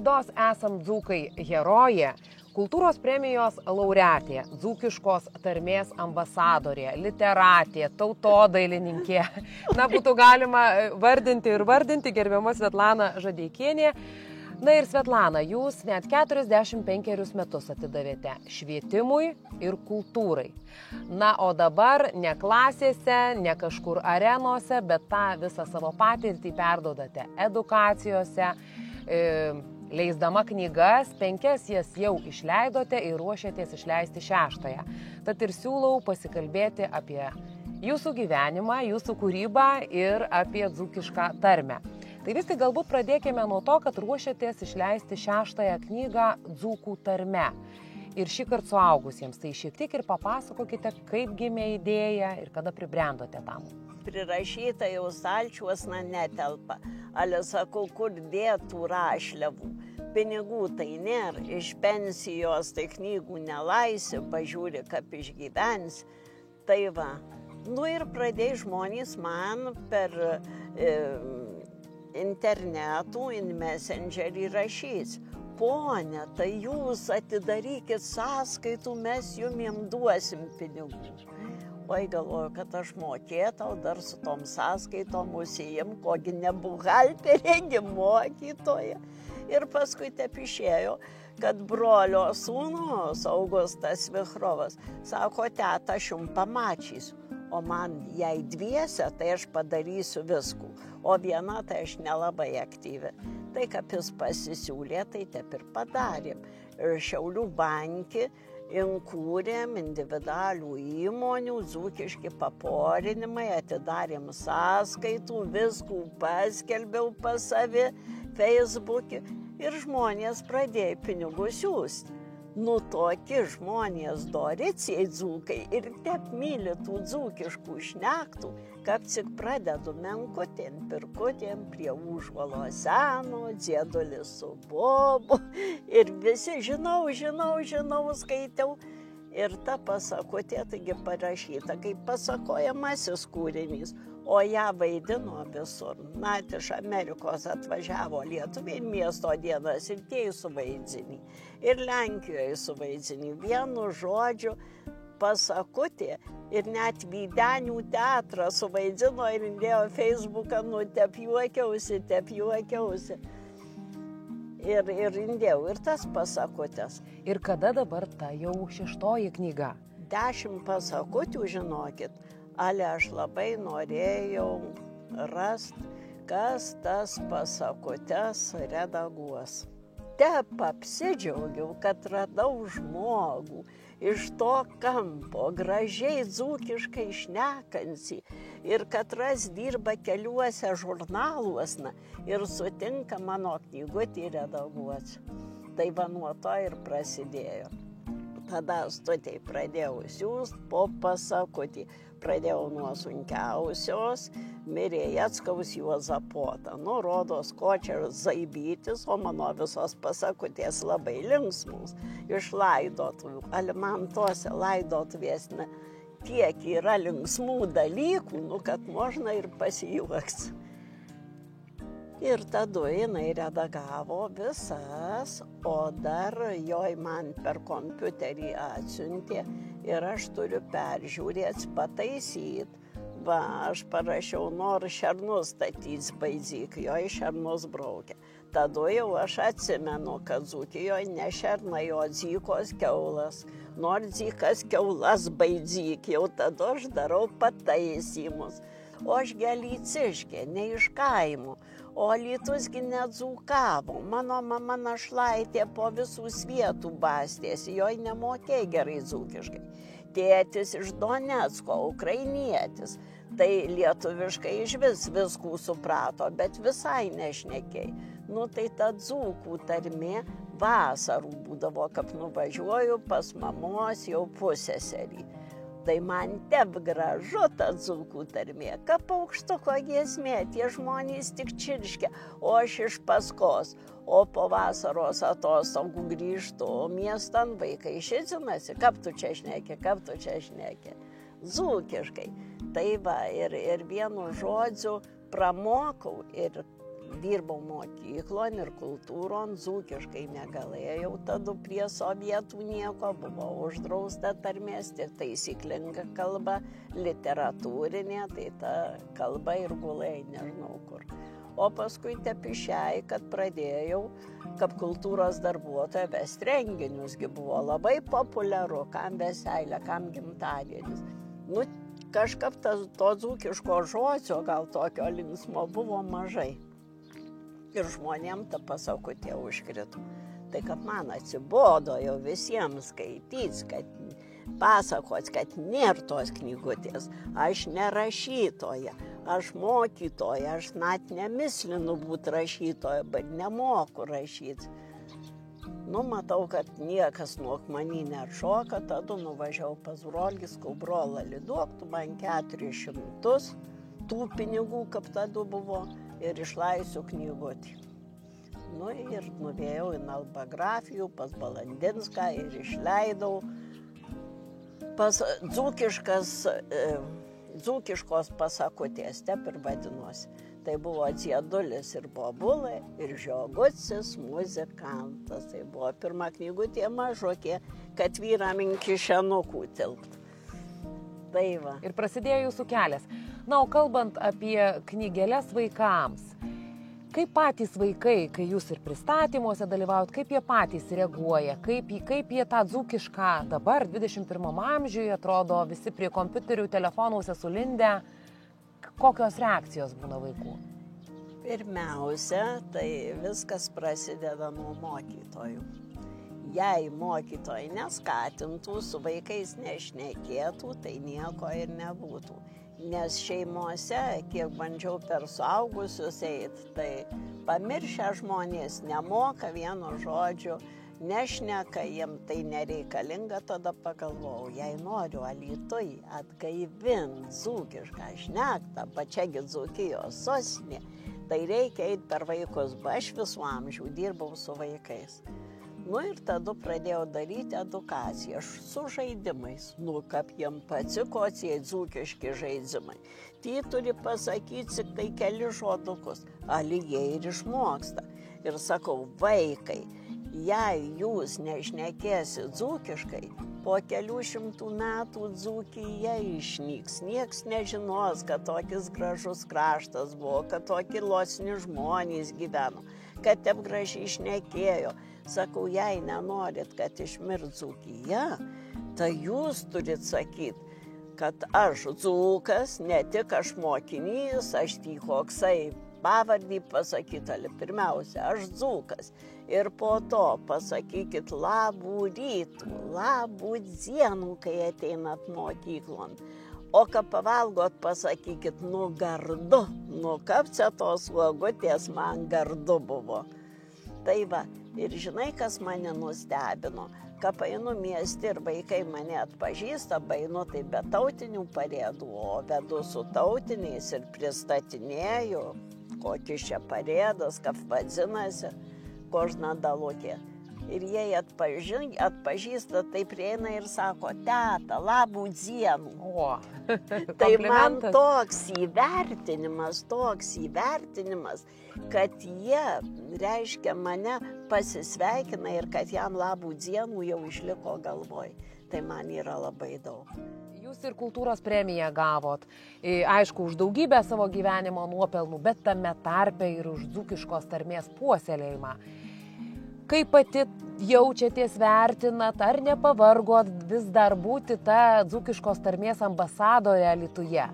laidos Esam dzūkai herojė, kultūros premijos laureatė, dzūkiškos tarmės ambasadorė, literatė, tautodailininkė. Na, būtų galima vardinti gerbiama Svetlana Žadeikienė. Na ir Svetlana, jūs net 45 metus atidavėte švietimui ir kultūrai. Na, o dabar ne klasėse, ne kažkur arenose, bet tą visą savo patirtį perdodate edukacijose, leisdama knygas, 5 jas jau išleidote ir ruošiatės išleisti 6. Tad ir siūlau pasikalbėti apie jūsų gyvenimą, jūsų kūrybą ir apie dzūkišką tarmę. Tai vis tik galbūt pradėkime nuo to, kad ruošiatės išleisti 6 knygą dzūkų tarme. Ir šį kartą suaugusiems. Tai šiek tiek ir papasakokite, kaip gimė idėja ir kada pribrendote tam. Prirašyta jau stalčiuos netelpa. Ale sakau, kur dėtų rašliavų. Pinigų tai nėra. Iš pensijos tai knygų nelaisi, pažiūri, kaip išgyvens. Tai va. Nu ir pradėjo žmonės man per internetų, in messengerį rašys. Pone, tai jūs atidarykit sąskaitų, mes jum duosim pinigų. Oi, galvoju, kad aš mokėtau dar su tom sąskaitom užsijim, kogi ne buhalterė, ne mokytoja. Ir paskui taip išėjo, kad brolio sūnus Augustas Vichrovas sako, teta, aš jum pamačysiu. O man jei dviese, tai aš padarysiu viskų. O viena, tai aš nelabai aktyvi. Tai kaip jis pasisiūlė, tai taip ir padarėm. Ir Šiaulių banke įkūrėm individualių įmonių, dzūkiški paporinimai, atidarėm sąskaitų, viskų paskelbiau pas savi Facebook'e ir žmonės pradėjo pinigų siųsti. Nu, tokie žmonės doricijai dzūkai ir taip myli tų dzūkiškų šnektų, kad tik pradedu menkutėm, pirkutėm prie užvalo seno, dziedulis su bobu ir visi žinau, skaitau. Ir ta pasakutė, taigi parašyta kaip pasakojamasis kūrinys, o ją vaidino visur. Net iš Amerikos atvažiavo lietuviai miesto dienas ir tie suvaidzinį. Ir Lenkijoje suvaidzinį. Vienu žodžiu pasakutė ir net Vydenių teatrą suvaidino ir įdėjo Facebooką, nu tep juokiausi. Ir indėjau, ir tas pasakutės. Ir kada dabar ta jau 6 knyga? 10 pasakutių, žinokit, ale aš labai norėjau rasti, kas tas pasakutes redaguos. Taip apsidžiaugiau, kad radau žmogų iš to kampo, gražiai dzūkiškai šnekantį ir katras dirba keliuose žurnaluose ir sutinka mano knygutį redaguoti. Tai va nuo to ir prasidėjo. Tada stutei pradėjau siųst po pasakutį. Pradėjau nuo sunkiausios, mirė Jackaus Juozapota. Nu, rodos, ko čia Zaibytis, o mano visos pasakutės labai linksmus. Iš laidotuvių, alimantuose laidotuvės tiek yra linksmų dalykų, nu, kad možna ir pasijuoks. Ir tada jinai redagavo visas, o dar joj man per kompiuterį atsiuntė ir aš turiu peržiūrėti, pataisyti. Va, aš parašiau, noriu šernus statyti Baidzyk, joj šernus braukia. Tada jau aš atsimenu, kad Dzūkijoje ne šernai, o dzykos kiaulas. Nors dzykas kiaulas Baidzyk, jau tada aš darau pataisymus. O aš Alytiškė, ne iš kaimų. O Alytusgi nedzūkavo. Mano mama našlaitė po visų svietų bastėsi, joj nemokėjo gerai dzūkiškai. Tėtis iš Donecko, ukrainietis. Tai lietuviškai iš viskų suprato, bet visai nešnekėjo. Nu tai ta dzūkų tarmė vasarų būdavo, kaip nuvažiuoju pas mamos jau pusseserį. Tai man taip gražu ta dzūkų tarmė, kaip aukštuko giesmė, tie žmonės tik čirškia, o aš iš paskos. O po vasaros atostogų grįžtu, o miestan vaikai šycinasi, kaip tu čia šneki, dzūkiškai. Tai va, ir vienu žodžiu pramokau ir dirbau mokyklon ir kultūron, dzūkiškai negalėjau tada prie sovietų nieko, buvo uždrausta tarmės, tik taisyklinga kalba, literatūrinė, tai ta kalba ir gulai, nežinau kur. O paskui tepišiai, kad pradėjau, kaip kultūros darbuotoja vesti renginius, buvo labai populiaru, kam veselė, kam gimtadienis. Nu, kažkaip to dzūkiško žodžio, gal tokio linksmo, buvo mažai. Ir žmonėm ta pasakutė užkrito. Tai kad man atsibodo jau visiems skaityti, kad pasakot, kad nėra tos knygutės. Aš nerašytoja, aš mokytoja, aš net nemislinu būti rašytoja, bet nemoku rašyti. Nu, matau, kad niekas nuo manį neatšoka, tada nuvažiavau pas brolį, sakau, brolali, duok tu man 400 tų pinigų, kaip tada buvo, ir išleisiu knygutį. Nu, ir nuvėjau į Albografijų, pas Balandinską ir išleidau pas dzūkiškos pasakutės, taip ir vadinosi. Tai buvo Dziedulis ir Bobulė ir Žiogutis muzikantas. Tai buvo pirma knygutė mažokė, kad vyram in kišenukų tilpt. Tai va. Ir prasidėjo jūsų kelias. Na, o kalbant apie knygelės vaikams, kaip patys vaikai, kai jūs ir pristatymuose dalyvaujat, kaip jie patys reaguoja, kaip jie tą dzūkišką dabar, 21 amžiuje, atrodo, visi prie kompiuterių, telefonuose sulindę, kokios reakcijos būna vaikų? Pirmiausia, tai viskas prasideda nuo mokytojų. Jei mokytojai neskatintų, su vaikais nešnekėtų, tai nieko ir nebūtų. Nes šeimose, kiek bandžiau per suaugusius eiti, tai pamiršę žmonės nemoka vieno žodžio, nešneka, jiem tai nereikalinga, tada pagalvojau, jei noriu Alytui atgaivint dzūkišką šnektą, pačiagi Dzūkijos sostinė, tai reikia eiti per vaikus, aš visų amžių dirbau su vaikais. Nu ir tada pradėjau daryti edukaciją su žaidimais. Nu, kaip jiem patiko tie dzūkiški žaidimai. Tai turi pasakyti tik tai keli žodukus, ali jie ir išmoksta. Ir sakau, vaikai, jei jūs nešnekėsit dzūkiškai, po kelių šimtų metų Dzūkija išnyks. Nieks nežinos, kad tokis gražus kraštas buvo, kad tokie losni žmonės gyveno, kad taip gražiai šnekėjo. Sakau, jei nenorit, kad išmirt Dzūkija, tai jūs turit sakyti, kad aš dzūkas, ne tik aš mokinys, aš tik koksai pavardį pasakyti, pirmiausia, aš dzūkas. Ir po to pasakykit labų rytų, labų dienų, kai ateinat mokyklon. O ką pavalgot, pasakykit, nu gardu, nu kaip čia tos uogutės man gardu buvo. Tai va, ir žinai, kas mane nustebino, kad einu mieste ir vaikai mane atpažįsta, einu tai be tautinių parėdų, o vedu su tautiniais ir pristatinėju, kokis čia parėdas, kaip vadinasi, kožnadalukė. Ir jie atpažįsta, tai prieina ir sako, teta, labų dienų. O, tai man toks įvertinimas, kad jie, reiškia, mane pasisveikina ir kad jam labų dienų jau išliko galvoj. Tai man yra labai daug. Jūs ir kultūros premiją gavot, aišku, už daugybę savo gyvenimo nuopelnų, bet tame tarpe ir už dzūkiškos tarmės puoselėjimą. Kaip pati jaučiatės, vertinat, ar nepavargot vis dar būti ta dzūkiškos tarmės ambasadorė Alytuje?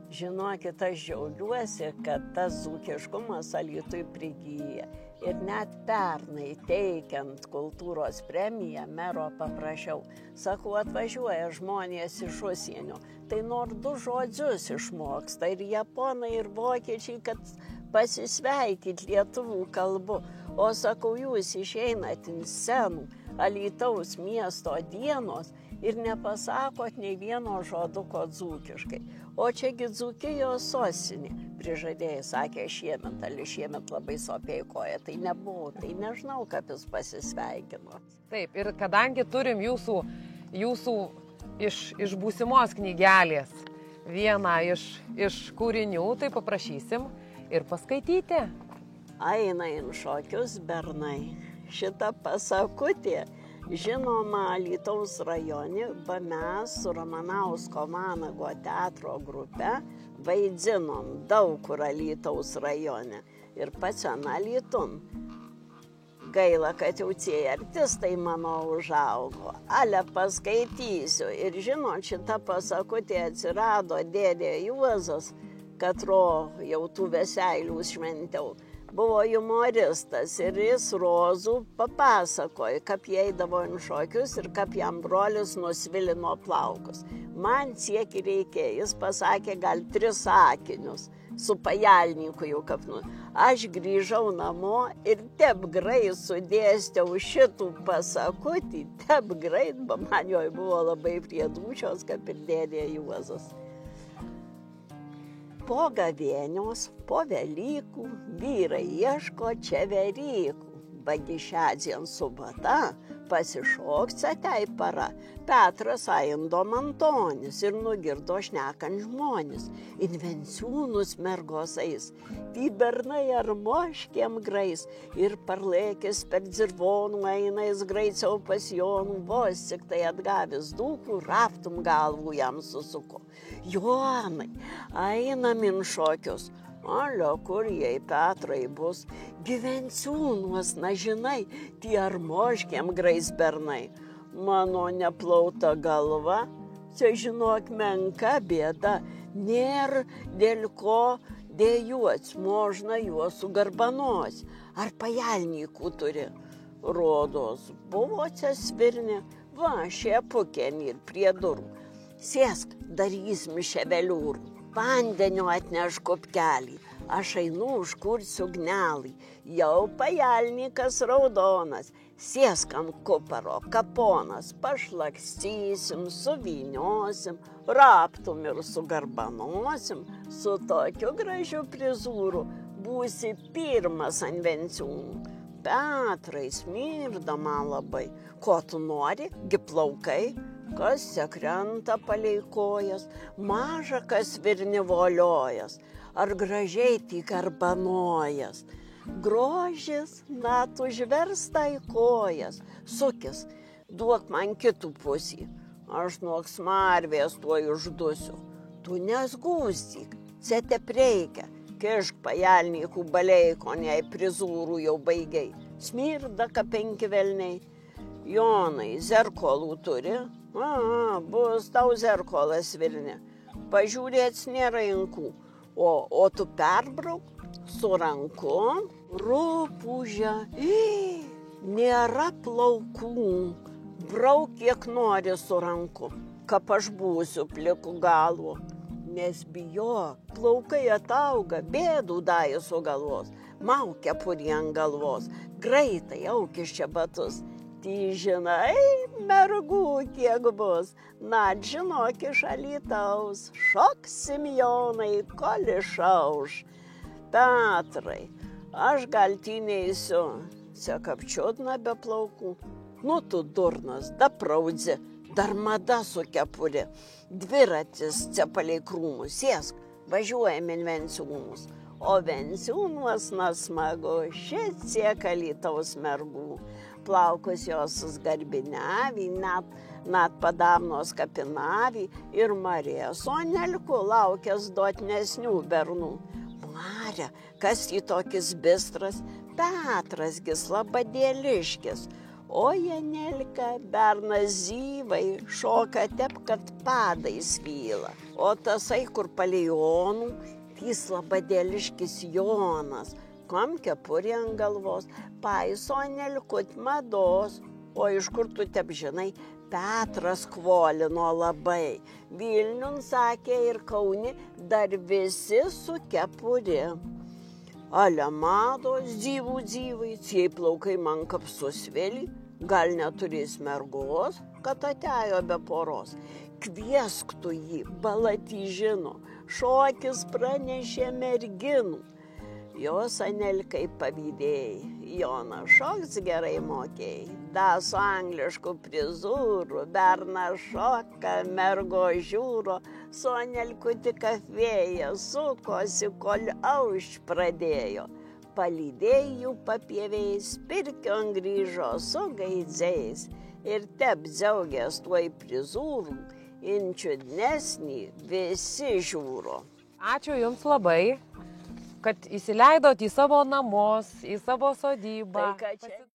Žinokit, aš džiaugiuosi, kad tas dzūkiškumas Alytui prigyja. Ir net pernai teikiant kultūros premiją mero paprašiau. Sakau, atvažiuoja žmonės iš užsienio. Tai nors 2 žodžius išmoksta ir japonai, ir vokiečiai, kad pasisveikit lietuvių kalbu. O sakau, jūs išeinat į scenų Alytaus miesto dienos ir nepasakot nei vieno žoduko dzūkiškai. O čiagi Dzūkijos sostinė. Prižadėjai, sakė, šiemet labai sopiai koja. Tai nebuvo, tai nežinau, kaip jis pasisveikino. Taip, ir kadangi turim jūsų iš būsimos knygelės vieną iš kūrinių, tai paprašysim ir paskaityti. Eina į šokius bernai. Šita pasakutė žinoma Alytaus rajone, mes su Ramanausko Vanago teatro grupe vaidinom daug kur Alytaus rajone ir pačiam Alytum. Gaila, kad jau tie artistai mano užaugo. Ale paskaitysiu. Ir žinot, šita pasakutė atsirado dėdė Juozas, katro jau tų veseilių šventiau. Buvo humoristas ir jis Rozų papasakojo, kaip jie eidavo į šokius ir kaip jam brolis nusvilino plaukus. Man tiek reikėjo, jis pasakė gal 3 sakinius. Su pajalniku jau kapnu. Aš grįžau namo ir taip greit sudėstiau šitų pasakutį, taip greit, man jo buvo labai prie dūšios, kaip ir dėdė Juozas. Po gavėnios, po Velykų, vyrai ieško čeverykų. Bagi šiandien subata, pasišoks atei para. Petras aindo Antonis ir nugirdo šnekant žmonės. Invenciūnus mergosais, ty bernai ar moškiem grais. Ir parlėkis per dzirvonų einais greiciau pas Jonų, vos tik tai atgavęs dūkų, raftum galvų jam susuko. Joanai, einam in šokius. Alio, kur jei Petrai bus, gyvenciūnuos, na žinai, tie ar moškiem grais bernai. Mano neplauta galva, čia žinok menka bėda, nėr dėl ko dėjuots, možna juos sugarbanos. Ar pajalnykų turi? Rodos, buvo čia svirnė, va, šepukėn ir prie durų. Sėsk, darysim ševeliūrų. Vandenio atneš kupkelį, aš einu užkursiu gnelį, jau pajalnikas raudonas, sėskam kuparo kaponas, pašlakstysim, suvyniosim, raptum ir sugarbanosim, su tokiu gražiu prizūru būsi pirmas ant venciūnų. Petrai, smirda man labai, ko tu nori, gi plaukai? Kas sekrenta palei kojas, maža kas virni voliojas, ar gražiai tik arbanojas. Grožis, net užversta į kojas, sukis, duok man kitų pusį, aš nuo smarvės tuoj uždusiu. Tu nesgūstyk, čia tep reikia, kišk pajalnykų baleiko, nei prizūrų jau baigiai, smirda ka 5 velniai. Jonai, zerkolų turi? Bus tau zerkolas virne. Pažiūrėts nėra inkų. O tu perbrauk su ranku, rupūžia. Nėra plaukų. Brauk kiek nori su ranku, kap aš būsiu pliku galvu. Nes bijok, plaukai atauga, bėdų dai su galvos. Mauk kepurį ant galvos, greitai aukis čia batus. Ty žinai, mergų kiek bus, net žinok iš Alytaus, šoksim Jonai, kol išauš. Petrai, aš gal tyneisiu, sekapčiutna be plaukų. Nu tu durnas, da praudzi, dar mada su kepuri, dviratis čia palei krūmus, sėsk, važiuojam in venciūnus. O venciūnuos nasmagu, šitiek Alytaus mergų. Plaukus jos susgarbinavį, net padamnos kapinavį ir Marija Sonelku laukęs dotnesnių bernų. Marė, kas į tokis bistras? Petras gis labadėliškis. O Janelka, bernas zyvai, šoka tep, kad padai svyla. O tasai, kur palei Jonų, jis labadėliškis Jonas. Kam kepurė ant galvos, paiso nelkut mados, o iš kur tu tep žinai, Petras kvolino labai. Vilniun sakė ir Kauni, dar visi su kepurė. Ale mados, dzīvai, cie plaukai man kap susvėlį, gal neturės mergos, kad atėjo be poros. Kviesk tu jį, balatį žino, šokis pranešė merginų. Jos Anelkai pavydėjai, Jonas šoks gerai mokėjai, da su anglišku prizūru, bernas šoka, mergo žiūro, sonelkutį kafėje sukosi, kol aušt pradėjo. Palydėjų papieviais, pirkion grįžo su gaidziais ir tep džiaugės tuoj prizūrų, inčiudnesnį visi žiūro. Ačiū Jums labai, kad įsileidot į savo namus, į savo sodybą. Tai,